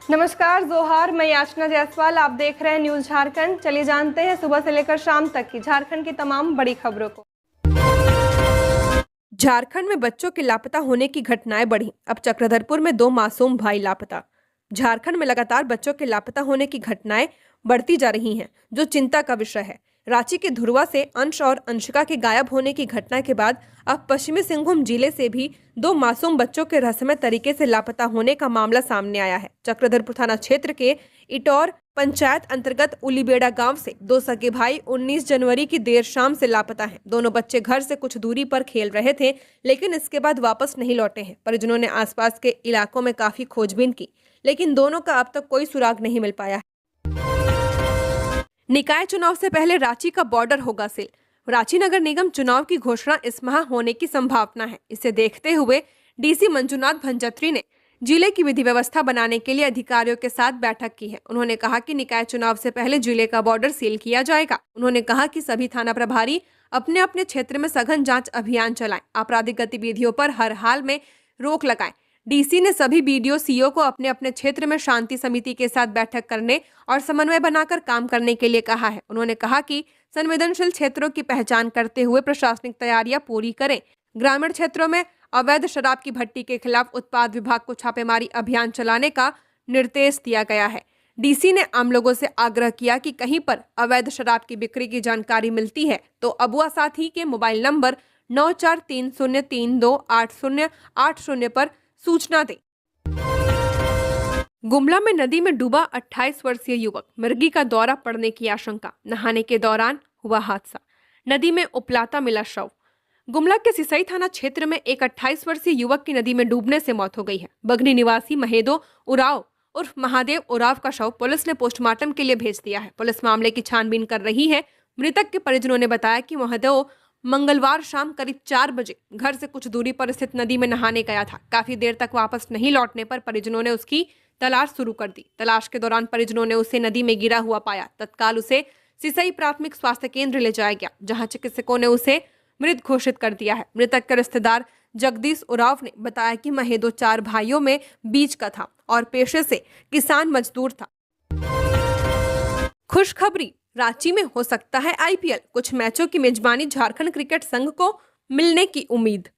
नमस्कार, जोहार। मैं याचना जायसवाल, आप देख रहे हैं न्यूज झारखंड। चलिए जानते हैं सुबह से लेकर शाम तक की झारखंड की तमाम बड़ी खबरों को। झारखंड में बच्चों के लापता होने की घटनाएं बढ़ी। अब चक्रधरपुर में 2 मासूम भाई लापता। झारखंड में लगातार बच्चों के लापता होने की घटनाएं बढ़ती जा रही हैं, जो चिंता का विषय है। रांची के धुरवा से अंश और अंशिका के गायब होने की घटना के बाद अब पश्चिमी सिंहभूम जिले से भी 2 मासूम बच्चों के रहस्यमय तरीके से लापता होने का मामला सामने आया है। चक्रधरपुर थाना क्षेत्र के इटौर पंचायत अंतर्गत उलीबेड़ा गांव से 2 सगे भाई 19 जनवरी की देर शाम से लापता हैं। दोनों बच्चे घर से कुछ दूरी पर खेल रहे थे, लेकिन इसके बाद वापस नहीं लौटे हैं। परिजनों ने आसपास के इलाकों में काफी खोजबीन की, लेकिन दोनों का अब तक कोई सुराग नहीं मिल पाया है। निकाय चुनाव से पहले रांची का बॉर्डर होगा सील। रांची नगर निगम चुनाव की घोषणा इस माह होने की संभावना है। इसे देखते हुए डीसी मंजुनाथ भंजत्री ने जिले की विधि व्यवस्था बनाने के लिए अधिकारियों के साथ बैठक की है। उन्होंने कहा कि निकाय चुनाव से पहले जिले का बॉर्डर सील किया जाएगा। उन्होंने कहा कि सभी थाना प्रभारी अपने अपने क्षेत्र में सघन जांच अभियान चलाएं, आपराधिक गतिविधियों पर हर हाल में रोक लगाएं। डीसी ने सभी बीडीओ सीओ को अपने अपने क्षेत्र में शांति समिति के साथ बैठक करने और समन्वय बनाकर काम करने के लिए कहा है। उन्होंने कहा कि संवेदनशील क्षेत्रों की पहचान करते हुए प्रशासनिक तैयारियां पूरी करें। ग्रामीण क्षेत्रों में अवैध शराब की भट्टी के खिलाफ उत्पाद विभाग को छापेमारी अभियान चलाने का निर्देश दिया गया है। डीसी ने आम लोगों से आग्रह किया कि कहीं पर अवैध शराब की बिक्री की जानकारी मिलती है तो अबुआ साथी के मोबाइल नंबर 9430328080 पर सूचना दें। गुमला में नदी में डूबा 28 वर्षीय युवक, मिर्गी का दौरा पड़ने की आशंका। नहाने के दौरान हुआ हादसा, नदी में उपलाता मिला शव। गुमला के सिसई थाना क्षेत्र में एक 28 वर्षीय युवक की नदी में डूबने से मौत हो गई है। बगनी निवासी महेदो उराव उर्फ महादेव उराव का शव पुलिस ने पोस्टमार्टम के लिए भेज दिया है। पुलिस मामले की छानबीन कर रही है। मृतक के परिजनों ने बताया कि महादेव मंगलवार शाम करीब 4 बजे घर से कुछ दूरी पर स्थित नदी में नहाने गया था। काफी देर तक वापस नहीं लौटने पर परिजनों ने उसकी तलाश शुरू कर दी। तलाश के दौरान परिजनों ने उसे नदी में गिरा हुआ पाया। तत्काल उसे सिसई प्राथमिक स्वास्थ्य केंद्र ले जाया गया, जहां चिकित्सकों ने उसे मृत घोषित कर दिया है। मृतक के रिश्तेदार जगदीश उराव ने बताया कि महेदो 4 भाइयों में बीच का था और पेशे से किसान मजदूर था। खुशखबरी, रांची में हो सकता है आईपीएल। कुछ मैचों की मेजबानी झारखंड क्रिकेट संघ को मिलने की उम्मीद।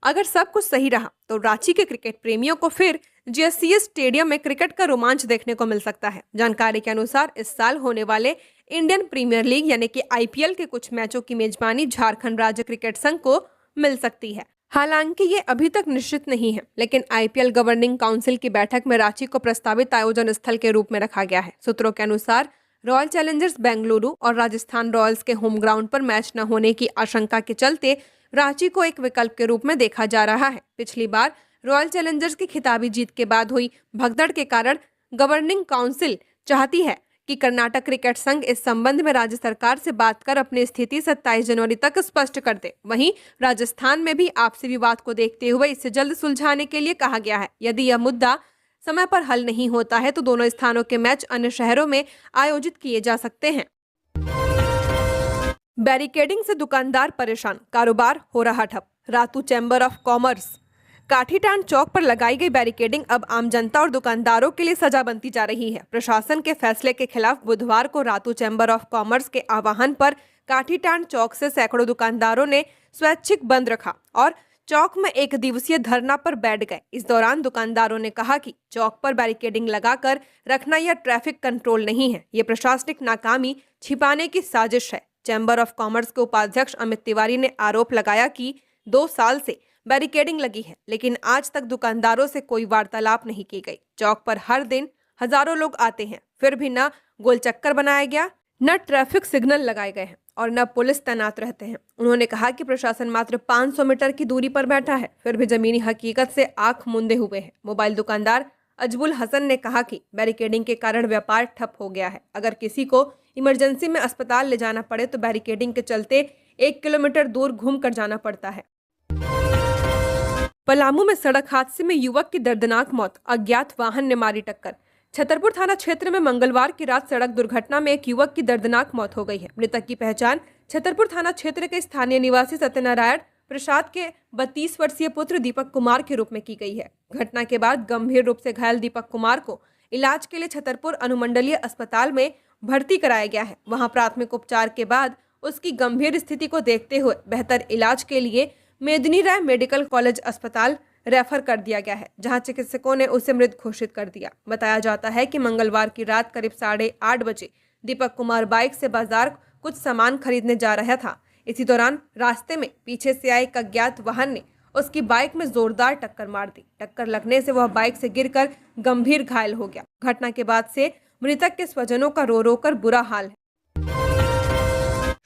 अगर सब कुछ सही रहा तो रांची के क्रिकेट प्रेमियों को फिर जीएससीएस स्टेडियम में क्रिकेट का रोमांच देखने को मिल सकता है। जानकारी के अनुसार इस साल होने वाले इंडियन प्रीमियर लीग यानी कि आईपीएल के कुछ मैचों की मेजबानी झारखंड राज्य क्रिकेट संघ को मिल सकती है। हालांकि ये अभी तक निश्चित नहीं है, लेकिन आईपीएल गवर्निंग काउंसिल की बैठक में रांची को प्रस्तावित आयोजन स्थल के रूप में रखा गया है। सूत्रों के अनुसार रॉयल चैलेंजर्स बेंगलुरु और राजस्थान रॉयल्स के होम ग्राउंड पर मैच न होने की आशंका के चलते रांची को एक विकल्प के रूप में देखा जा रहा है। पिछली बार रॉयल चैलेंजर्स की खिताबी जीत के बाद हुई भगदड़ के कारण गवर्निंग काउंसिल चाहती है कि कर्नाटक क्रिकेट संघ इस संबंध में राज्य सरकार से बात कर अपनी स्थिति 27 जनवरी तक स्पष्ट कर दे। वहीं राजस्थान में भी आपसी विवाद को देखते हुए इसे जल्द सुलझाने के लिए कहा गया है। यदि यह मुद्दा समय पर हल नहीं होता है तो दोनों स्थानों के मैच अन्य शहरों में आयोजित किए जा सकते हैं। बैरिकेडिंग से दुकानदार परेशान, कारोबार हो रहा ठप। Ratu chamber of commerce. Kathitand Chowk पर लगाई गई बैरिकेडिंग अब आम जनता और दुकानदारों के लिए सजा बनती जा रही है। प्रशासन के फैसले के खिलाफ बुधवार को रातू चैम्बर ऑफ कॉमर्स के आह्वान पर काठीटांड चौक से सैकड़ों दुकानदारों ने स्वैच्छिक बंद रखा और चौक में 1 दिवसीय धरना पर बैठ गए। इस दौरान दुकानदारों ने कहा कि चौक पर बैरिकेडिंग लगाकर रखना यह ट्रैफिक कंट्रोल नहीं है, ये प्रशासनिक नाकामी छिपाने की साजिश है। चैम्बर ऑफ कॉमर्स के उपाध्यक्ष अमित तिवारी ने आरोप लगाया कि 2 साल से बैरिकेडिंग लगी है, लेकिन आज तक दुकानदारों से कोई वार्तालाप नहीं की गई। चौक पर हर दिन हजारों लोग आते हैं, फिर भी न गोल चक्कर बनाया गया, न ट्रैफिक सिग्नल लगाए गए हैं और न पुलिस तैनात रहते हैं। उन्होंने कहा कि प्रशासन मात्र 500 मीटर की दूरी पर बैठा है, फिर भी जमीनी हकीकत से आंख मूंदे हुए है। मोबाइल दुकानदार अजबुल हसन ने कहा कि बैरिकेडिंग के कारण व्यापार ठप हो गया है। अगर किसी को इमरजेंसी में अस्पताल ले जाना पड़े तो बैरिकेडिंग के चलते 1 किलोमीटर दूर घूम कर जाना पड़ता है। पलामू में सड़क हादसे में युवक की दर्दनाक मौत, अज्ञात वाहन ने मारी टक्कर। छतरपुर थाना क्षेत्र में मंगलवार की रात सड़क दुर्घटना में एक युवक की दर्दनाक मौत हो गई है। मृतक की पहचान छतरपुर थाना क्षेत्र के स्थानीय निवासी सत्यनारायण प्रसाद के 32 वर्षीय पुत्र दीपक कुमार के रूप में की गई है। घटना के बाद गंभीर रूप से घायल दीपक कुमार को इलाज के लिए छतरपुर अनुमंडलीय अस्पताल में भर्ती कराया गया है। वहां प्राथमिक उपचार के बाद उसकी गंभीर स्थिति को देखते हुए बेहतर इलाज के लिए मेदिनी राय मेडिकल कॉलेज अस्पताल रेफर कर दिया गया है, जहां चिकित्सकों ने उसे मृत घोषित कर दिया। बताया जाता है कि मंगलवार की रात करीब 8:30 बजे दीपक कुमार बाइक से बाजार कुछ सामान खरीदने जा रहा था। इसी दौरान रास्ते में पीछे से आए एक अज्ञात वाहन ने उसकी बाइक में जोरदार टक्कर मार दी। टक्कर लगने से वह बाइक से गिरकर गंभीर घायल हो गया। घटना के बाद से मृतक के स्वजनों का रो रो कर बुरा हाल है।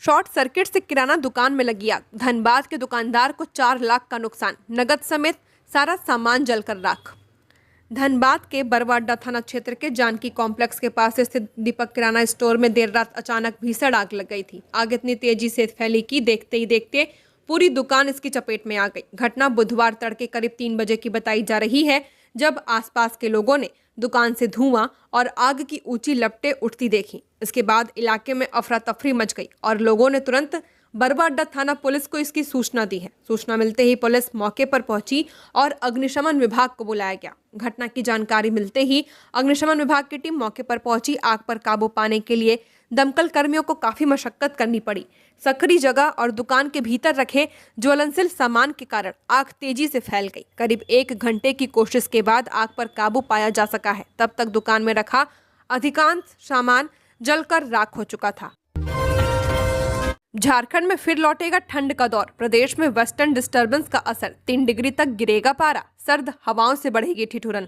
शॉर्ट सर्किट से किराना दुकान में लगी आग। धनबाद के दुकानदार को 4 लाख का नुकसान, नगद समेत सारा सामान जलकर राख। धनबाद के बरवाडा थाना क्षेत्र के जानकी कॉम्प्लेक्स के पास स्थित दीपक किराना स्टोर में देर रात अचानक भीषण आग लग गई थी। आग इतनी तेजी से फैली कि देखते ही देखते पूरी दुकान इसकी चपेट में आ गई। घटना बुधवार तड़के करीब 3 बजे की बताई जा रही है, जब आसपास के लोगों ने दुकान से धुआं और आग की ऊंची लपटें उठती देखी। इसके बाद इलाके में अफरा तफरी मच गई और लोगों ने तुरंत बरवाडा थाना पुलिस को इसकी सूचना दी है। सूचना मिलते ही पुलिस मौके पर पहुंची और अग्निशमन विभाग को बुलाया गया। घटना की जानकारी मिलते ही अग्निशमन विभाग की टीम मौके पर पहुंची। आग पर काबू पाने के लिए दमकल कर्मियों को काफी मशक्कत करनी पड़ी। सकरी जगह और दुकान के भीतर रखे ज्वलनशील सामान के कारण आग तेजी से फैल गई। करीब 1 घंटे की कोशिश के बाद आग पर काबू पाया जा सका है। तब तक दुकान में रखा अधिकांश सामान जलकर राख हो चुका था। झारखंड में फिर लौटेगा ठंड का दौर। प्रदेश में वेस्टर्न डिस्टर्बेंस का असर, 3 डिग्री तक गिरेगा पारा। सर्द हवाओं से बढ़ेगी ठिठुरन।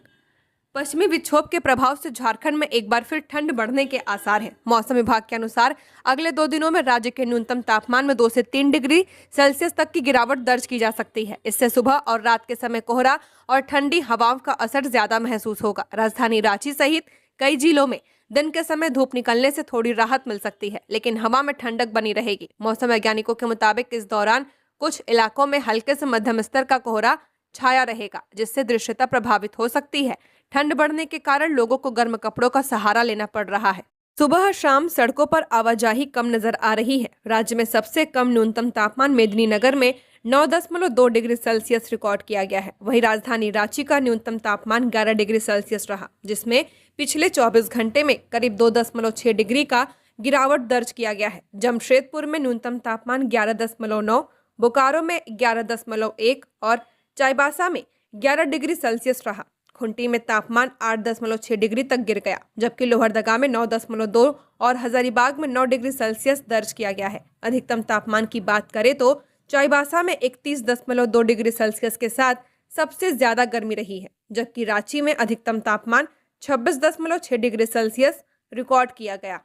पश्चिमी विक्षोभ के प्रभाव से झारखंड में एक बार फिर ठंड बढ़ने के आसार हैं। मौसम विभाग के अनुसार अगले 2 दिनों में राज्य के न्यूनतम तापमान में 2 से 3 डिग्री सेल्सियस तक की गिरावट दर्ज की जा सकती है। इससे सुबह और रात के समय कोहरा और ठंडी हवाओं का असर ज्यादा महसूस होगा। राजधानी रांची सहित कई जिलों में दिन के समय धूप निकलने से थोड़ी राहत मिल सकती है, लेकिन हवा में ठंडक बनी रहेगी। मौसम वैज्ञानिकों के मुताबिक इस दौरान कुछ इलाकों में हल्के से मध्यम स्तर का कोहरा छाया रहेगा, जिससे दृश्यता प्रभावित हो सकती है। ठंड बढ़ने के कारण लोगों को गर्म कपड़ों का सहारा लेना पड़ रहा है। सुबह शाम सड़कों पर आवाजाही कम नजर आ रही है। राज्य में सबसे कम न्यूनतम तापमान मेदिनीनगर में 9.2 डिग्री सेल्सियस रिकॉर्ड किया गया है। वहीं राजधानी रांची का न्यूनतम तापमान 11 डिग्री सेल्सियस रहा, जिसमें पिछले 24 घंटे में करीब 2.6 डिग्री का गिरावट दर्ज किया गया है। जमशेदपुर में न्यूनतम तापमान 11.9, बोकारो में 11.1 और चाईबासा में 11 डिग्री सेल्सियस रहा। खुंटी में तापमान 8.6 डिग्री तक गिर गया, जबकि लोहरदगा में 9.2 और हजारीबाग में 9 डिग्री सेल्सियस दर्ज किया गया है। अधिकतम तापमान की बात करें तो चाईबासा में 31.2 डिग्री सेल्सियस के साथ सबसे ज्यादा गर्मी रही है, जबकि रांची में अधिकतम तापमान 26.6 डिग्री सेल्सियस रिकॉर्ड किया गया।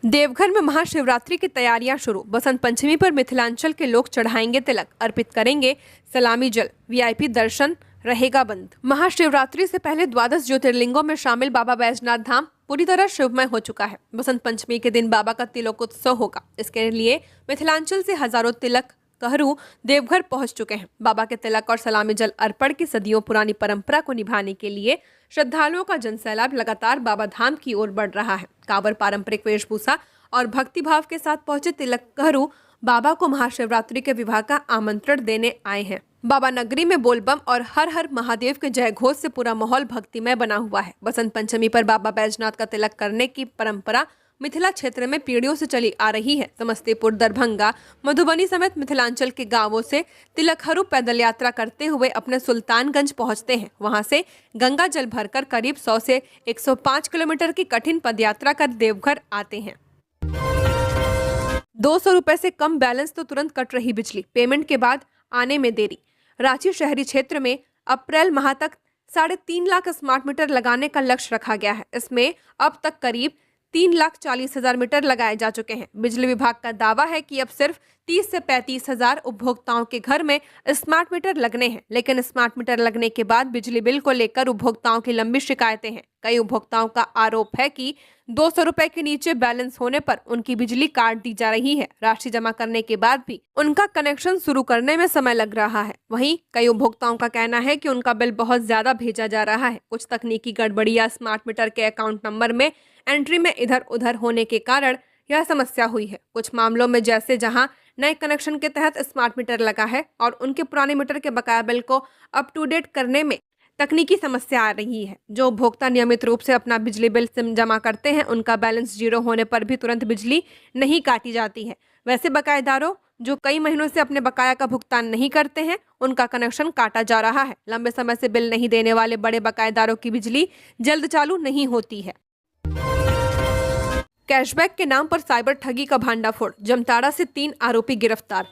देवघर में महाशिवरात्रि की तैयारियां शुरू। बसंत पंचमी पर मिथिलांचल के लोग चढ़ाएंगे तिलक, अर्पित करेंगे सलामी जल। वीआईपी दर्शन रहेगा बंद। महाशिवरात्रि से पहले 12 ज्योतिर्लिंगों में शामिल बाबा बैजनाथ धाम पूरी तरह शिवमय हो चुका है। बसंत पंचमी के दिन बाबा का तिलोकोत्सव होगा। इसके लिए मिथिलांचल से हजारों तिलक कहरू देवघर पहुंच चुके हैं। बाबा के तिलक और सलामी जल अर्पण की सदियों पुरानी परंपरा को निभाने के लिए श्रद्धालुओं का जनसैलाब लगातार बाबा धाम की ओर बढ़ रहा है। कांवर पारंपरिक वेशभूषा और भक्ति भाव के साथ पहुंचे तिलक कहरू बाबा को महाशिवरात्रि के विवाह का आमंत्रण देने आए हैं। बाबा नगरी में बोलबम और हर हर महादेव के जय घोष से पूरा माहौल भक्तिमय बना हुआ है। बसंत पंचमी पर बाबा बैजनाथ का तिलक करने की परंपरा मिथिला क्षेत्र में पीढ़ियों से चली आ रही है। समस्तीपुर, दरभंगा, मधुबनी समेत मिथिलांचल के गांवों से तिलकहरू पैदल यात्रा करते हुए अपने सुल्तानगंज पहुंचते हैं। वहां से गंगा जल भरकर करीब 100 से 105 किलोमीटर की कठिन पदयात्रा कर देवघर आते हैं। 200 रुपए से कम बैलेंस तो तुरंत कट रही बिजली, पेमेंट के बाद आने में देरी। रांची शहरी क्षेत्र में अप्रैल माह तक 3.5 लाख स्मार्ट मीटर लगाने का लक्ष्य रखा गया है। इसमें अब तक करीब 3,40,000 मीटर लगाए जा चुके हैं। बिजली विभाग का दावा है कि अब सिर्फ 30 से 35,000 उपभोक्ताओं के घर में स्मार्ट मीटर लगने हैं, लेकिन स्मार्ट मीटर लगने के बाद बिजली बिल को लेकर उपभोक्ताओं की लंबी शिकायतें हैं। कई उपभोक्ताओं का आरोप है कि 200 रुपए के नीचे बैलेंस होने पर उनकी बिजली काट दी जा रही है। राशि जमा करने के बाद भी उनका कनेक्शन शुरू करने में समय लग रहा है। वहीं कई उपभोक्ताओं का कहना है कि उनका बिल बहुत ज्यादा भेजा जा रहा है। कुछ तकनीकी गड़बड़ी या स्मार्ट मीटर के अकाउंट नंबर में एंट्री में इधर उधर होने के कारण यह समस्या हुई है। कुछ मामलों में जैसे जहां नए कनेक्शन के तहत स्मार्ट मीटर लगा है और उनके पुराने मीटर के बकाया बिल को अप टू डेट करने में तकनीकी समस्या आ रही है। जो उपभोक्ता नियमित रूप से अपना बिजली बिल जमा करते हैं, उनका बैलेंस जीरो होने पर भी तुरंत बिजली नहीं काटी जाती है। वैसे बकायेदारों जो कई महीनों से अपने बकाया का भुगतान नहीं करते हैं, उनका कनेक्शन काटा जा रहा है। लंबे समय से बिल नहीं देने वाले बड़े बकायेदारों की बिजली जल्द चालू नहीं होती है। कैशबैक के नाम पर साइबर ठगी का भांडाफोड़, जामताड़ा से 3 आरोपी गिरफ्तार।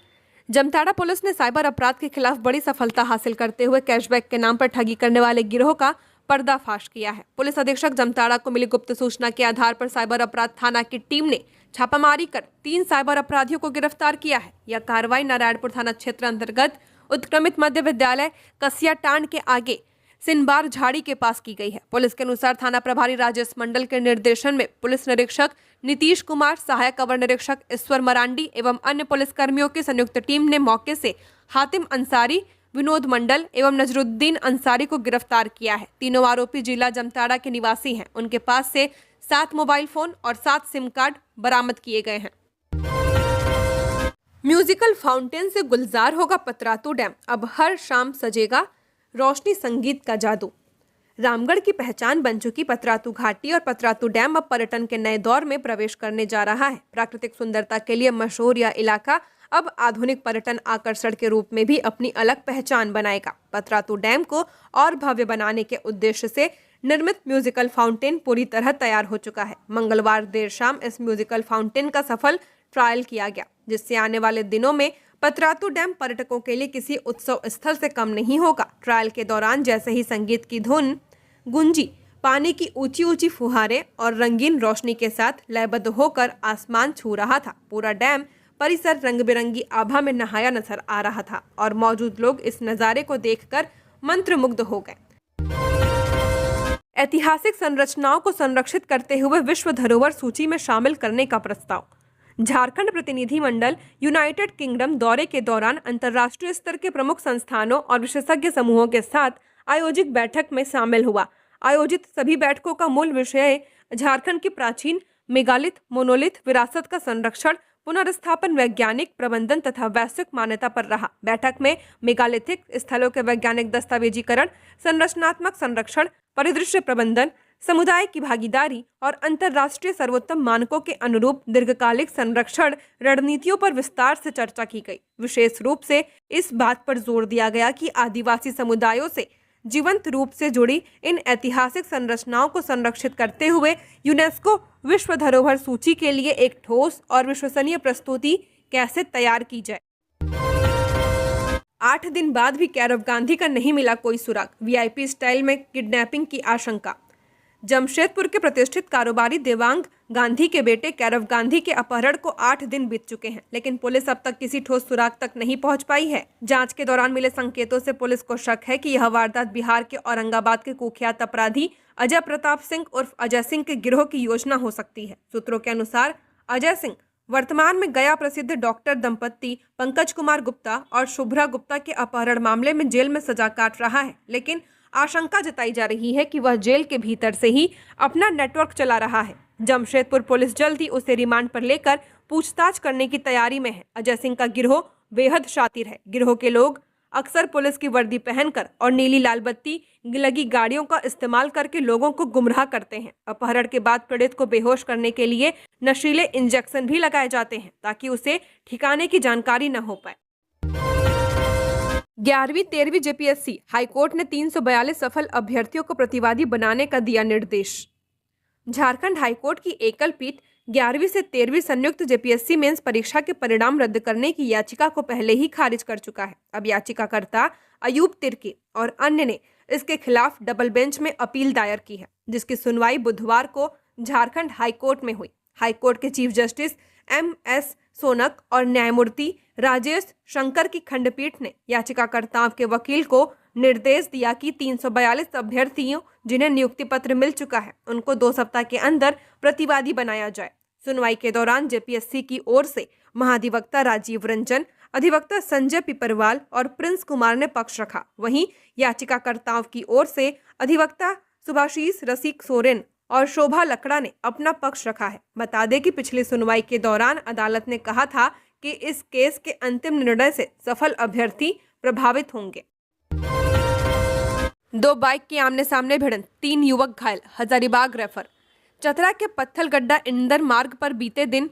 जामताड़ा पुलिस ने साइबर अपराध के खिलाफ बड़ी सफलता हासिल करते हुए कैशबैक के नाम पर ठगी करने वाले गिरोह का पर्दाफाश किया है। पुलिस अधीक्षक जामताड़ा को मिली गुप्त सूचना के आधार पर साइबर अपराध थाना की टीम ने छापामारी कर 3 साइबर अपराधियों को गिरफ्तार किया है। यह कार्रवाई नारायणपुर थाना क्षेत्र अंतर्गत उत्क्रमित मध्य विद्यालय कसियाटांड के आगे सिनबार झाड़ी के पास की गई है। पुलिस के अनुसार थाना प्रभारी राजेश मंडल के निर्देशन में पुलिस निरीक्षक नीतीश कुमार, सहायक अवर निरीक्षक ईश्वर मरांडी एवं अन्य पुलिस कर्मियों की संयुक्त टीम ने मौके से हातिम अंसारी, विनोद मंडल एवं नजरुद्दीन अंसारी को गिरफ्तार किया है। तीनों आरोपी जिला जामताड़ा के निवासी हैं। उनके पास से 7 मोबाइल फोन और 7 सिम कार्ड बरामद किए गए हैं। म्यूजिकल फाउंटेन से गुलजार होगा पतरातू डैम, अब हर शाम सजेगा रोशनी संगीत का जादू। रामगढ़ की पहचान बन चुकी पतरातू घाटी और पतरातू डैम अब पर्यटन के नए दौर में प्रवेश करने जा रहा है। प्राकृतिक सुंदरता के लिए मशहूर यह इलाका अब आधुनिक पर्यटन आकर्षण के रूप में भी अपनी अलग पहचान बनाएगा। पतरातू डैम को और भव्य बनाने के उद्देश्य से निर्मित म्यूजिकल फाउंटेन पूरी तरह तैयार हो चुका है। मंगलवार देर शाम इस म्यूजिकल फाउंटेन का सफल ट्रायल किया गया, जिससे आने वाले दिनों में पतरातू डैम पर्यटकों के लिए किसी उत्सव स्थल से कम नहीं होगा। ट्रायल के दौरान जैसे ही संगीत की धुन गूंजी, पानी की ऊंची ऊंची फुहारें और रंगीन रोशनी के साथ लयबद्ध होकर आसमान छू रहा था। पूरा डैम परिसर रंग बिरंगी आभा में नहाया नजर आ रहा था और मौजूद लोग इस नज़ारे को देखकर मंत्रमुग्ध हो गए। ऐतिहासिक संरचनाओं को संरक्षित करते हुए विश्व धरोहर सूची में शामिल करने का प्रस्ताव। झारखंड प्रतिनिधिमंडल यूनाइटेड किंगडम दौरे के दौरान अंतर्राष्ट्रीय स्तर के प्रमुख संस्थानों और विशेषज्ञ समूहों के साथ आयोजित बैठक में शामिल हुआ। आयोजित सभी बैठकों का मूल विषय झारखंड की प्राचीन मेगालिथ मोनोलिथ विरासत का संरक्षण, पुनर्स्थापन, वैज्ञानिक प्रबंधन तथा वैश्विक मान्यता पर रहा। बैठक में मेगालिथिक स्थलों के वैज्ञानिक दस्तावेजीकरण, संरचनात्मक संरक्षण, परिदृश्य प्रबंधन, समुदाय की भागीदारी और अंतर्राष्ट्रीय सर्वोत्तम मानकों के अनुरूप दीर्घकालिक संरक्षण रणनीतियों पर विस्तार से चर्चा की गई। विशेष रूप से इस बात पर जोर दिया गया कि आदिवासी समुदायों से जीवंत रूप से जुड़ी इन ऐतिहासिक संरचनाओं को संरक्षित करते हुए यूनेस्को विश्व धरोहर सूची के लिए एक ठोस और विश्वसनीय प्रस्तुति कैसे तैयार की जाए। 8 दिन बाद भी कैरव गांधी का नहीं मिला कोई सुराग, वीआईपी स्टाइल में किडनैपिंग की आशंका। जमशेदपुर के प्रतिष्ठित कारोबारी देवांग गांधी के बेटे कैरव गांधी के अपहरण को 8 दिन बीत चुके हैं, लेकिन पुलिस अब तक किसी ठोस सुराग तक नहीं पहुंच पाई है। जांच के दौरान मिले संकेतों से पुलिस को शक है कि यह वारदात बिहार के औरंगाबाद के कुख्यात अपराधी अजय प्रताप सिंह उर्फ अजय सिंह के गिरोह की योजना हो सकती है। सूत्रों के अनुसार अजय सिंह वर्तमान में गया प्रसिद्ध डॉक्टर दंपत्ति पंकज कुमार गुप्ता और शुभ्रा गुप्ता के अपहरण मामले में जेल में सजा काट रहा है, लेकिन आशंका जताई जा रही है कि वह जेल के भीतर से ही अपना नेटवर्क चला रहा है। जमशेदपुर पुलिस जल्द ही उसे रिमांड पर लेकर पूछताछ करने की तैयारी में है। अजय सिंह का गिरोह बेहद शातिर है। गिरोह के लोग अक्सर पुलिस की वर्दी पहनकर और नीली लाल बत्ती लगी गाड़ियों का इस्तेमाल करके लोगों को गुमराह करते हैं। अपहरण के बाद पीड़ित को बेहोश करने के लिए नशीले इंजेक्शन भी लगाए जाते हैं ताकि उसे ठिकाने की जानकारी न हो पाए। 11वीं 13वीं जेपीएससी हाईकोर्ट ने 342 सफल अभ्यर्थियों को प्रतिवादी बनाने का दिया निर्देश। झारखंड हाईकोर्ट की एकल पीठ 11वीं से 13वीं संयुक्त जेपीएससी मेंस परीक्षा के परिणाम रद्द करने की याचिका को पहले ही खारिज कर चुका है। अब याचिकाकर्ता अयूब तिर्की और अन्य ने इसके खिलाफ डबल बेंच में अपील दायर की है, जिसकी सुनवाई बुधवार को झारखंड हाईकोर्ट में हुई। हाईकोर्ट के चीफ जस्टिस MS सोनक और न्यायमूर्ति राजेश शंकर की खंडपीठ ने याचिकाकर्ताओं के वकील को निर्देश दिया कि 342 अभ्यर्थियों जिन्हें नियुक्ति पत्र मिल चुका है, उनको 2 सप्ताह के अंदर प्रतिवादी बनाया जाए। सुनवाई के दौरान जेपीएससी की ओर से महाधिवक्ता राजीव रंजन, अधिवक्ता संजय पिपरवाल और प्रिंस कुमार ने पक्ष रखा। वहीं याचिकाकर्ताओं की ओर से अधिवक्ता सुभाषीष रसिक सोरेन और शोभा लकड़ा ने अपना पक्ष रखा है। बता दें कि पिछली सुनवाई के दौरान अदालत ने कहा था कि इस केस के अंतिम निर्णय से सफल अभ्यर्थी प्रभावित होंगे। दो बाइक की आमने सामने भिड़ंत, 3 युवक घायल, हजारीबाग रेफर। चतरा के पत्थलगड्डा इंदर मार्ग पर बीते दिन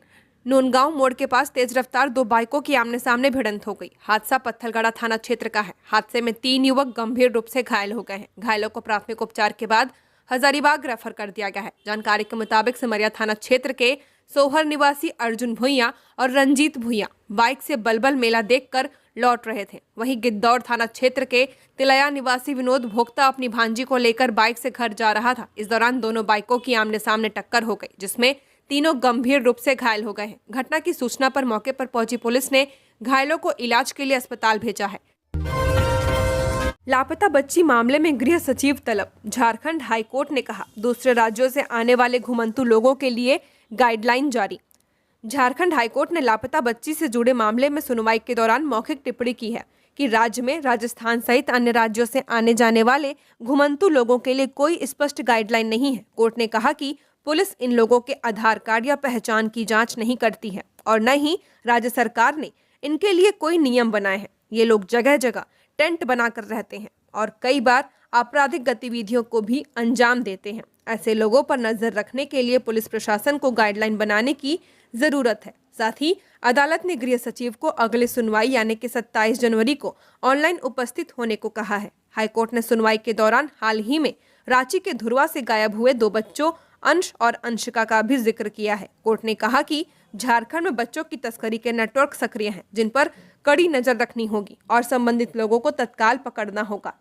नूनगांव मोड़ के पास तेज रफ्तार दो बाइकों की आमने सामने भिड़ंत हो गई। हादसा पत्थलगड़ा थाना क्षेत्र का है। हादसे में 3 युवक गंभीर रूप से घायल हो गए हैं। घायलों को प्राथमिक उपचार के बाद हजारीबाग रेफर कर दिया गया है। जानकारी के मुताबिक सिमरिया थाना क्षेत्र के सोहर निवासी अर्जुन भुइया और रंजीत भुइया बाइक से बलबल मेला देखकर लौट रहे थे। वहीं गिद्धौर थाना क्षेत्र के तिलया निवासी विनोद भोक्ता अपनी भांजी को लेकर बाइक से घर जा रहा था। इस दौरान दोनों बाइकों की आमने सामने टक्कर हो गई, जिसमें तीनों गंभीर रूप से घायल हो गए हैं। घटना की सूचना पर मौके पर पहुंची पुलिस ने घायलों को इलाज के लिए अस्पताल भेजा है। लापता बच्ची मामले में गृह सचिव तलब। झारखंड हाईकोर्ट ने कहा, दूसरे राज्यों से आने वाले घुमंतु लोगों के लिए गाइडलाइन जारी। झारखंड हाईकोर्ट ने लापता बच्ची से जुड़े मामले में सुनवाई के दौरान मौखिक टिप्पणी की है कि राज्य में राजस्थान सहित अन्य राज्यों से आने जाने वाले घुमंतु लोगों के लिए कोई स्पष्ट गाइडलाइन नहीं है। कोर्ट ने कहा कि पुलिस इन लोगों के आधार कार्ड या पहचान की जांच नहीं करती है और न ही राज्य सरकार ने इनके लिए कोई नियम बनाए हैं। ये लोग जगह जगह टेंट बनाकर रहते हैं और कई बार आपराधिक गतिविधियों को भी अंजाम देते हैं। ऐसे लोगों पर नजर रखने के लिए पुलिस प्रशासन को गाइडलाइन बनाने की जरूरत है। साथ ही अदालत ने गृह सचिव को अगले सुनवाई यानी कि 27 जनवरी को ऑनलाइन उपस्थित होने को कहा है। हाईकोर्ट ने सुनवाई के दौरान हाल ही में रांची के धुरवा से गायब हुए 2 बच्चों अंश और अंशिका का भी जिक्र किया है। कोर्ट ने कहा कि झारखंड में बच्चों की तस्करी के नेटवर्क सक्रिय हैं, जिन पर कड़ी नजर रखनी होगी और संबंधित लोगों को तत्काल पकड़ना होगा।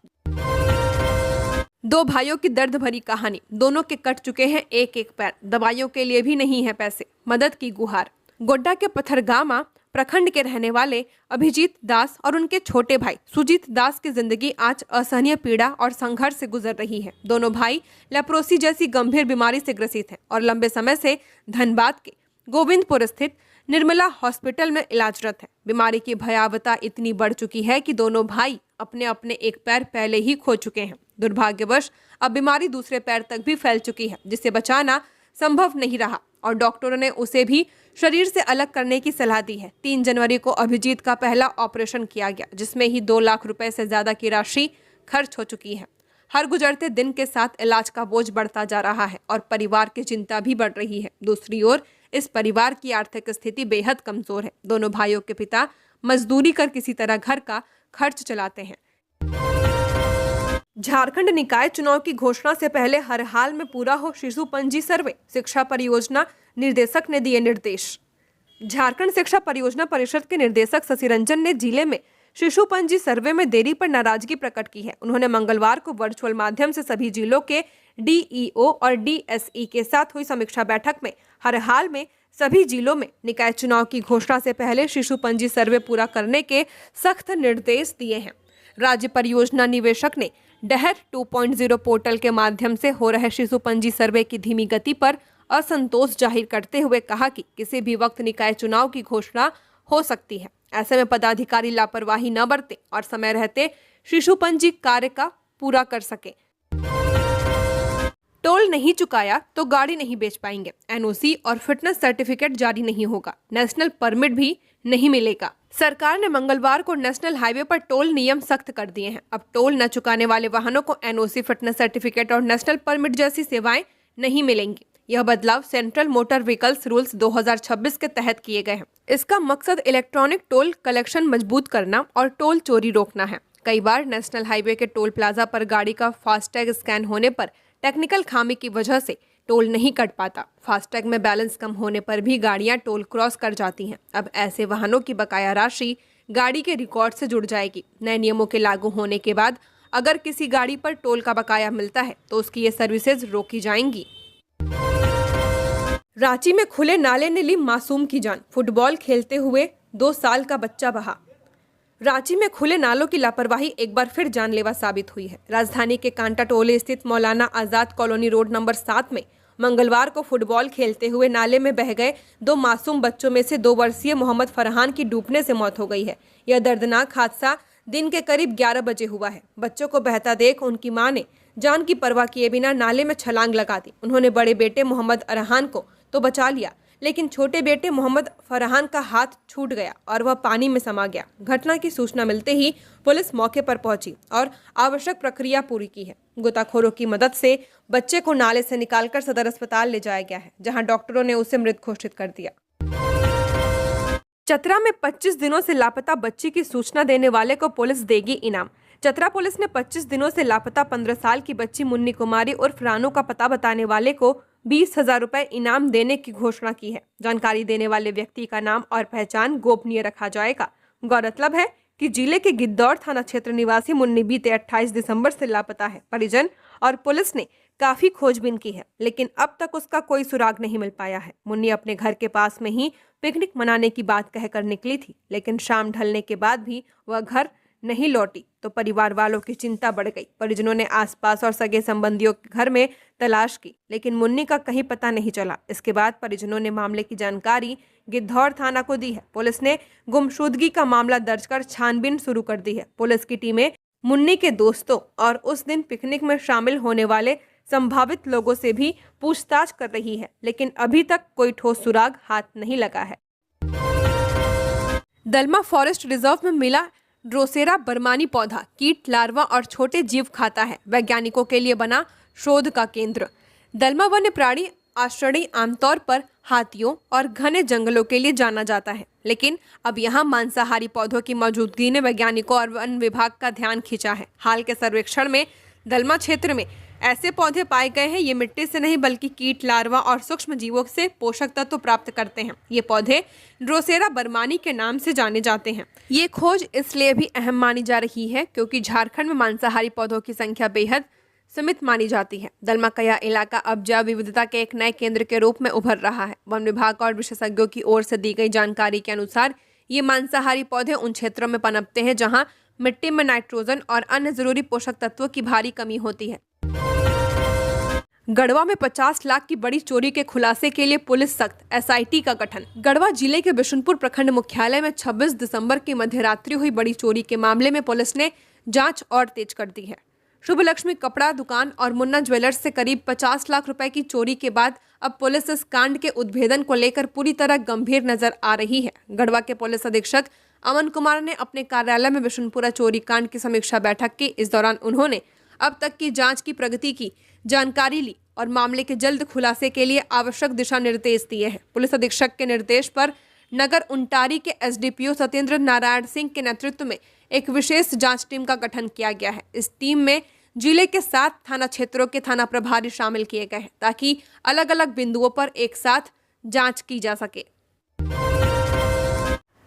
2 भाइयों की दर्द भरी कहानी, दोनों के कट चुके हैं एक पैर, दवाइयों के लिए भी नहीं है पैसे, मदद की गुहार। गोड्डा के पथरगामा प्रखंड के रहने वाले अभिजीत दास और उनके छोटे भाई सुजीत दास की जिंदगी आज असहनीय पीड़ा और संघर्ष से गुजर रही है। दोनों भाई लेप्रोसी जैसी गंभीर बीमारी से ग्रसित हैं और लंबे समय से धनबाद के गोविंदपुर स्थित निर्मला हॉस्पिटल में इलाजरत है। बीमारी की भयावहता इतनी बढ़ चुकी है कि दोनों भाई अपने अपने एक पैर पहले ही खो चुके हैं। दुर्भाग्यवश अब बीमारी दूसरे पैर तक भी फैल चुकी है, जिसे बचाना संभव नहीं रहा और डॉक्टरों ने उसे भी शरीर से अलग करने की सलाह दी है। 3 जनवरी को अभिजीत का पहला ऑपरेशन किया गया, जिसमें ही 2 लाख रुपए से ज्यादा की राशि खर्च हो चुकी है। हर गुजरते दिन के साथ इलाज का बोझ बढ़ता जा रहा है और परिवार की चिंता भी बढ़ रही है। दूसरी ओर इस परिवार की आर्थिक स्थिति बेहद कमजोर है। दोनों भाइयों के पिता मजदूरी कर किसी तरह घर का खर्च चलाते हैं। झारखंड निकाय चुनाव की घोषणा से पहले हर हाल में पूरा हो शिशु पंजी सर्वे, शिक्षा परियोजना निर्देशक ने दिए निर्देश। झारखंड शिक्षा परियोजना परिषद के निदेशक शशि रंजन ने जिले में शिशु पंजी सर्वे में देरी पर नाराजगी प्रकट की है। उन्होंने मंगलवार को वर्चुअल माध्यम से सभी जिलों के डीईओ और डीएसई के साथ हुई समीक्षा बैठक में हर हाल में सभी जिलों में निकाय चुनाव की घोषणा से पहले शिशु पंजी सर्वे पूरा करने के सख्त निर्देश दिए हैं। राज्य परियोजना निवेशक ने डहर 2.0 पोर्टल के माध्यम से हो रहे शिशु पंजी सर्वे की धीमी गति पर असंतोष जाहिर करते हुए कहा कि किसी भी वक्त निकाय चुनाव की घोषणा हो सकती है। ऐसे में पदाधिकारी लापरवाही न बरतें और समय रहते शिशु पंजी कार्य का पूरा कर सके। टोल नहीं चुकाया तो गाड़ी नहीं बेच पाएंगे, एनओसी और फिटनेस सर्टिफिकेट जारी नहीं होगा, नेशनल परमिट भी नहीं मिलेगा। सरकार ने मंगलवार को नेशनल हाईवे पर टोल नियम सख्त कर दिए हैं। अब टोल न चुकाने वाले वाहनों को एनओसी, फिटनेस सर्टिफिकेट और नेशनल परमिट जैसी सेवाएं नहीं मिलेंगी। यह बदलाव सेंट्रल मोटर व्हीकल्स रूल्स 2026 के तहत किए गए हैं। इसका मकसद इलेक्ट्रॉनिक टोल कलेक्शन मजबूत करना और टोल चोरी रोकना है। कई बार नेशनल हाईवे के टोल प्लाजा पर गाड़ी का फास्टैग स्कैन होने पर टेक्निकल खामी की वजह से टोल नहीं कट पाता। फास्टैग में बैलेंस कम होने पर भी गाड़ियां टोल क्रॉस कर जाती हैं। अब ऐसे वाहनों की बकाया राशि गाड़ी के रिकॉर्ड से जुड़ जाएगी। नए नियमों के लागू होने के बाद अगर किसी गाड़ी पर टोल का बकाया मिलता है तो उसकी ये सर्विसेज रोकी जाएंगी। रांची में खुले नाले ने ली मासूम की जान, फुटबॉल खेलते हुए 2 साल का बच्चा बहा। रांची में खुले नालों की लापरवाही एक बार फिर जानलेवा साबित हुई है। राजधानी के कांटा टोले स्थित Maulana Azad colony road number 7 में मंगलवार को फुटबॉल खेलते हुए नाले में बह गए 2 मासूम बच्चों में से 2 वर्षीय मोहम्मद फरहान की डूबने से मौत हो गई है। यह दर्दनाक हादसा दिन के करीब 11 बजे हुआ है। बच्चों को बहता देख उनकी मां ने जान की परवाह किए बिना नाले में छलांग लगा दी। उन्होंने बड़े बेटे मोहम्मद अरहान को तो बचा लिया, लेकिन छोटे बेटे मोहम्मद फरहान का हाथ छूट गया और वह पानी में समा गया। घटना की सूचना मिलते ही पुलिस मौके पर पहुंची और आवश्यक प्रक्रिया पूरी की है। गोताखोरों की मदद से बच्चे को नाले से निकालकर सदर अस्पताल ले जाया गया है, जहां डॉक्टरों ने उसे मृत घोषित कर दिया। चतरा में 25 दिनों से लापता बच्ची की सूचना देने वाले को पुलिस देगी इनाम। चतरा पुलिस ने 25 दिनों से लापता 15 साल की बच्ची मुन्नी कुमारी उर्फ रानू का पता बताने वाले को 20,000 रुपए इनाम देने की घोषणा की है। जानकारी देने वाले व्यक्ति का नाम और पहचान गोपनीय रखा जाएगा। गौरतलब है कि जिले के गिद्धौर थाना क्षेत्र निवासी मुन्नी बीते 28 दिसंबर से लापता है। परिजन और पुलिस ने काफी खोजबीन की है, लेकिन अब तक उसका कोई सुराग नहीं मिल पाया है। मुन्नी अपने घर के पास में ही पिकनिक मनाने की बात कहकर निकली थी, लेकिन शाम ढलने के बाद भी वह घर नहीं लौटी तो परिवार वालों की चिंता बढ़ गई। परिजनों ने आसपास और सगे संबंधियों के घर में तलाश की, लेकिन मुन्नी का कहीं पता नहीं चला। इसके बाद परिजनों ने मामले की जानकारी गिद्धौर थाना को दी है। पुलिस ने गुमशुदगी का मामला दर्ज कर छानबीन शुरू कर दी है। पुलिस की टीमें मुन्नी के दोस्तों और उस दिन पिकनिक में शामिल होने वाले संभावित लोगों से भी पूछताछ कर रही है, लेकिन अभी तक कोई ठोस सुराग हाथ नहीं लगा है। दलमा फॉरेस्ट रिजर्व में मिला ड्रोसेरा बर्मानी पौधा कीट, लार्वा और छोटे जीव खाता है। वैज्ञानिकों के लिए बना शोध का केंद्र। दलमा वन्य प्राणी आश्रय आमतौर पर हाथियों और घने जंगलों के लिए जाना जाता है, लेकिन अब यहाँ मांसाहारी पौधों की मौजूदगी ने वैज्ञानिकों और वन विभाग का ध्यान खींचा है। हाल के सर्वेक्षण में दलमा क्षेत्र में ऐसे पौधे पाए गए हैं। ये मिट्टी से नहीं बल्कि कीट, लार्वा और सूक्ष्म जीवों से पोषक तत्व प्राप्त करते हैं। ये पौधे ड्रोसेरा बर्मानी के नाम से जाने जाते हैं। ये खोज इसलिए भी अहम मानी जा रही है क्योंकि झारखंड में मांसाहारी पौधों की संख्या बेहद सीमित मानी जाती है। दलमा का यह इलाका अब जैव विविधता के एक नए केंद्र के रूप में उभर रहा है। वन विभाग और विशेषज्ञों की ओर से दी गई जानकारी के अनुसार ये मांसाहारी पौधे उन क्षेत्रों में पनपते हैं जहाँ मिट्टी में नाइट्रोजन और अन्य जरूरी पोषक तत्वों की भारी कमी होती है। गढ़वा में 50 लाख की बड़ी चोरी के खुलासे के लिए पुलिस सख्त, एसआईटी का गठन। गढ़वा जिले के बिशुनपुर प्रखंड मुख्यालय में 26 दिसंबर की मध्यरात्रि हुई बड़ी चोरी के मामले में पुलिस ने जांच और तेज कर दी है। शुभ लक्ष्मी कपड़ा दुकान और मुन्ना ज्वेलर्स से करीब 50 लाख रुपए की चोरी के बाद अब पुलिस इस कांड के उद्भेदन को लेकर पूरी तरह गंभीर नजर आ रही है। गढ़वा के पुलिस अधीक्षक अमन कुमार ने अपने कार्यालय में बिशुनपुरा चोरी कांड की समीक्षा बैठक की। इस दौरान उन्होंने अब तक की जांच की प्रगति की जानकारी ली और मामले के जल्द खुलासे के लिए आवश्यक दिशा निर्देश दिए हैं। पुलिस अधीक्षक के निर्देश पर नगर उंटारी के एसडीपीओ सत्येंद्र नारायण सिंह के नेतृत्व में एक विशेष जांच टीम का गठन किया गया है। इस टीम में जिले के 7 थाना क्षेत्रों के थाना प्रभारी शामिल किए गए हैं ताकि अलग अलग बिंदुओं पर एक साथ जांच की जा सके।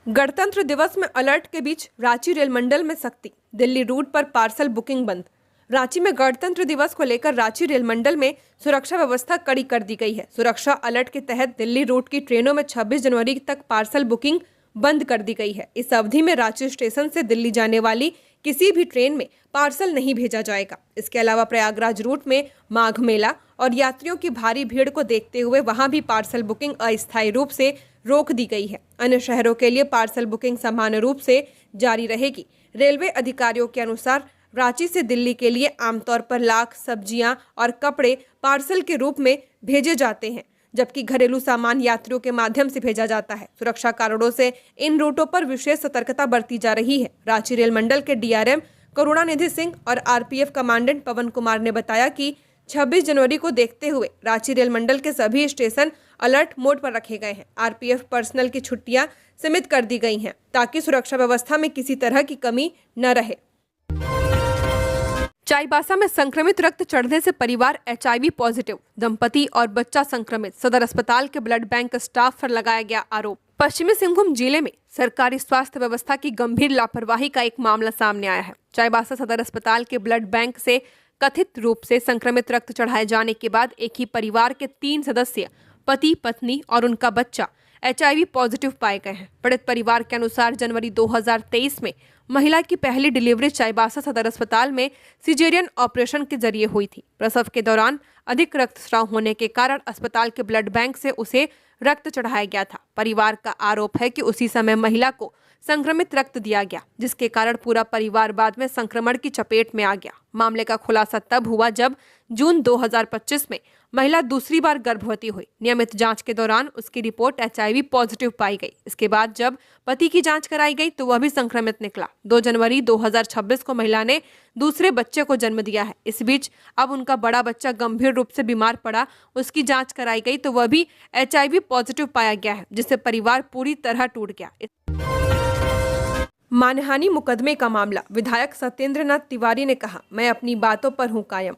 गणतंत्र दिवस में अलर्ट के बीच रांची रेल मंडल में सख्ती, दिल्ली रूट पर पार्सल बुकिंग बंद। रांची में गणतंत्र दिवस को लेकर रांची रेल मंडल में सुरक्षा व्यवस्था कड़ी कर दी गई है। सुरक्षा अलर्ट के तहत दिल्ली रूट की ट्रेनों में 26 जनवरी तक पार्सल बुकिंग बंद कर दी गई है। इस अवधि में रांची स्टेशन से दिल्ली जाने वाली किसी भी ट्रेन में पार्सल नहीं भेजा जाएगा। इसके अलावा प्रयागराज रूट में माघ मेला और यात्रियों की भारी भीड़ को देखते हुए वहां भी पार्सल बुकिंग अस्थायी रूप से रोक दी गई है। अन्य शहरों के लिए पार्सल बुकिंग सामान्य रूप से जारी रहेगी। रेलवे अधिकारियों के अनुसार रांची से दिल्ली के लिए आमतौर पर लाख, सब्जियां और कपड़े पार्सल के रूप में भेजे जाते हैं, जबकि घरेलू सामान यात्रियों के माध्यम से भेजा जाता है। सुरक्षा कारणों से इन रूटों पर विशेष सतर्कता बरती जा रही है। रांची रेल मंडल के डीआरएम करुणानिधि सिंह और आरपीएफ कमांडेंट पवन कुमार ने बताया कि 26 जनवरी को देखते हुए रांची रेल मंडल के सभी स्टेशन अलर्ट मोड पर रखे गए हैं। आरपीएफ पर्सनल की छुट्टियां सीमित कर दी गई हैं ताकि सुरक्षा व्यवस्था में किसी तरह की कमी न रहे। चाईबासा में संक्रमित रक्त चढ़ने से परिवार एचआईवी पॉजिटिव, दंपति और बच्चा संक्रमित। सदर अस्पताल के ब्लड बैंक स्टाफ पर लगाया गया आरोप। पश्चिमी सिंहभूम जिले में सरकारी स्वास्थ्य व्यवस्था की गंभीर लापरवाही का एक मामला सामने आया है। चाईबासा सदर अस्पताल के ब्लड बैंक से कथित रूप से संक्रमित रक्त चढ़ाए जाने के बाद एक ही परिवार के 3 सदस्य पति, पत्नी और उनका बच्चा एचआईवी पॉजिटिव पाए गए हैं। पीड़ित परिवार के अनुसार जनवरी 2023 में महिला की पहली डिलीवरी चाईबासा सदर अस्पताल में सिजेरियन ऑपरेशन के जरिए हुई थी। प्रसव के दौरान अधिक रक्तस्राव होने के कारण अस्पताल के ब्लड बैंक से उसे रक्त चढ़ाया गया था। परिवार का आरोप है कि उसी समय महिला को संक्रमित रक्त दिया गया, जिसके कारण पूरा परिवार बाद में संक्रमण की चपेट में आ गया। मामले का खुलासा तब हुआ जब जून 2025 में महिला दूसरी बार गर्भवती हुई। नियमित जांच के दौरान उसकी रिपोर्ट HIV पॉजिटिव पाई गई। इसके बाद जब पति की जांच कराई गई तो वह भी संक्रमित निकला। 2 जनवरी 2026 को महिला ने दूसरे बच्चे को जन्म दिया है। इस बीच अब उनका बड़ा बच्चा गंभीर रूप से बीमार पड़ा। उसकी जांच कराई गई तो वह भी HIV पॉजिटिव पाया गया है, जिससे परिवार पूरी तरह टूट गया। मानहानि मुकदमे का मामला, विधायक सत्येंद्र नाथ तिवारी ने कहा, मैं अपनी बातों पर हूं कायम।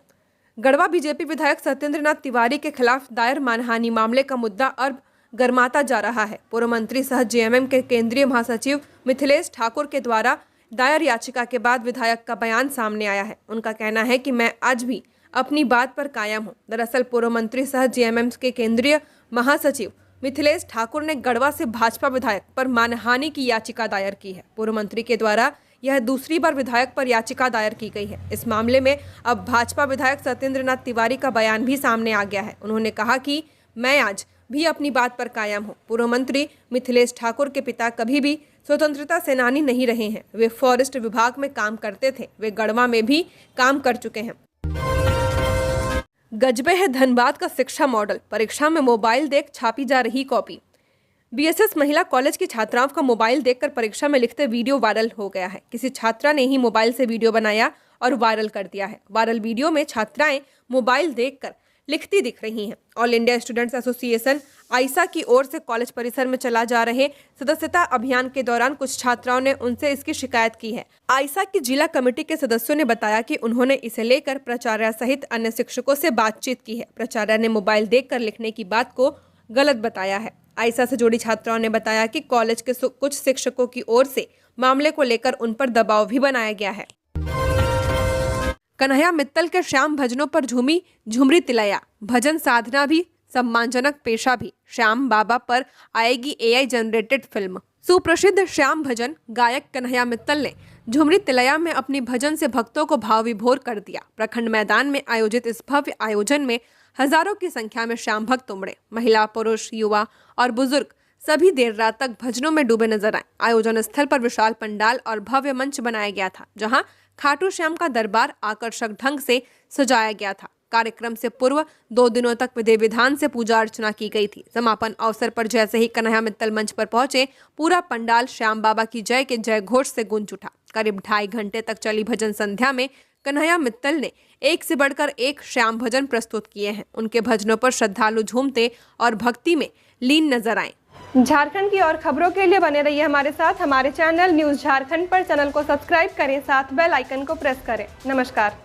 गढ़वा बीजेपी विधायक सत्येंद्र नाथ तिवारी के खिलाफ दायर मानहानि मामले का मुद्दा अब गर्माता जा रहा है। पूर्व मंत्री सह JMM के केंद्रीय महासचिव मिथिलेश ठाकुर के द्वारा दायर याचिका के बाद विधायक का बयान सामने आया है। उनका कहना है कि मैं आज भी अपनी बात पर कायम हूं। दरअसल पूर्व मंत्री सह JMM के केंद्रीय महासचिव मिथिलेश ठाकुर ने गढ़वा से भाजपा विधायक पर मानहानि की याचिका दायर की है। पूर्व मंत्री के द्वारा यह दूसरी बार विधायक पर याचिका दायर की गई है। इस मामले में अब भाजपा विधायक सत्येंद्र नाथ तिवारी का बयान भी सामने आ गया है। उन्होंने कहा कि मैं आज भी अपनी बात पर कायम हूं। पूर्व मंत्री मिथिलेश ठाकुर के पिता कभी भी स्वतंत्रता सेनानी नहीं रहे हैं। वे फॉरेस्ट विभाग में काम करते थे। वे गढ़वा में भी काम कर चुके हैं। गजबे है धनबाद का शिक्षा मॉडल, परीक्षा में मोबाइल देख छापी जा रही कॉपी। BSS महिला कॉलेज की छात्राओं का मोबाइल देखकर परीक्षा में लिखते वीडियो वायरल हो गया है। किसी छात्रा ने ही मोबाइल से वीडियो बनाया और वायरल कर दिया है। वायरल वीडियो में छात्राएं मोबाइल देखकर लिखती दिख रही हैं। ऑल इंडिया स्टूडेंट्स एसोसिएशन आइसा की ओर से कॉलेज परिसर में चला जा रहे सदस्यता अभियान के दौरान कुछ छात्राओं ने उनसे इसकी शिकायत की है। आइसा की जिला कमेटी के सदस्यों ने बताया कि उन्होंने इसे लेकर प्राचार्य सहित अन्य शिक्षकों से बातचीत की है। प्राचार्य ने मोबाइल देखकर लिखने की बात को गलत बताया है। आइसा से जुड़ी छात्राओं ने बताया कि कॉलेज के कुछ शिक्षकों की ओर से मामले को लेकर उन पर दबाव भी बनाया गया है। कन्हैया मित्तल के श्याम भजनों पर झूमी झुमरी तिलैया, भजन साधना भी सम्मानजनक पेशा भी। श्याम बाबा पर आएगी AI जनरेटेड फिल्म। सुप्रसिद्ध श्याम भजन गायक कन्हैया मित्तल ने झुमरी तिलैया में अपनी भजन से भक्तों को भाव विभोर कर दिया। प्रखंड मैदान में आयोजित इस भव्य आयोजन में हजारों की संख्या में श्याम भक्त उमड़े। महिला, पुरुष, युवा और बुजुर्ग सभी देर रात तक भजनों में डूबे नजर आए। आयोजन स्थल पर विशाल पंडाल और भव्य मंच बनाया गया था, जहां खाटू श्याम का दरबार आकर्षक ढंग से सजाया गया था। कार्यक्रम से पूर्व 2 दिनों तक विधि विधान से पूजा अर्चना की गई थी। समापन अवसर पर जैसे ही कन्हैया मित्तल मंच पर पहुंचे, पूरा पंडाल श्याम बाबा की जय के जय घोष से गूंज उठा। करीब 2.5 घंटे तक चली भजन संध्या में कन्हैया मित्तल ने एक से बढ़कर एक श्याम भजन प्रस्तुत किए हैं। उनके भजनों पर श्रद्धालु झूमते और भक्ति में लीन नजर आए। झारखंड की और खबरों के लिए बने रहिए हमारे साथ। हमारे चैनल न्यूज़ झारखंड पर चैनल को सब्सक्राइब करें, साथ बेल आइकन को प्रेस करें। नमस्कार।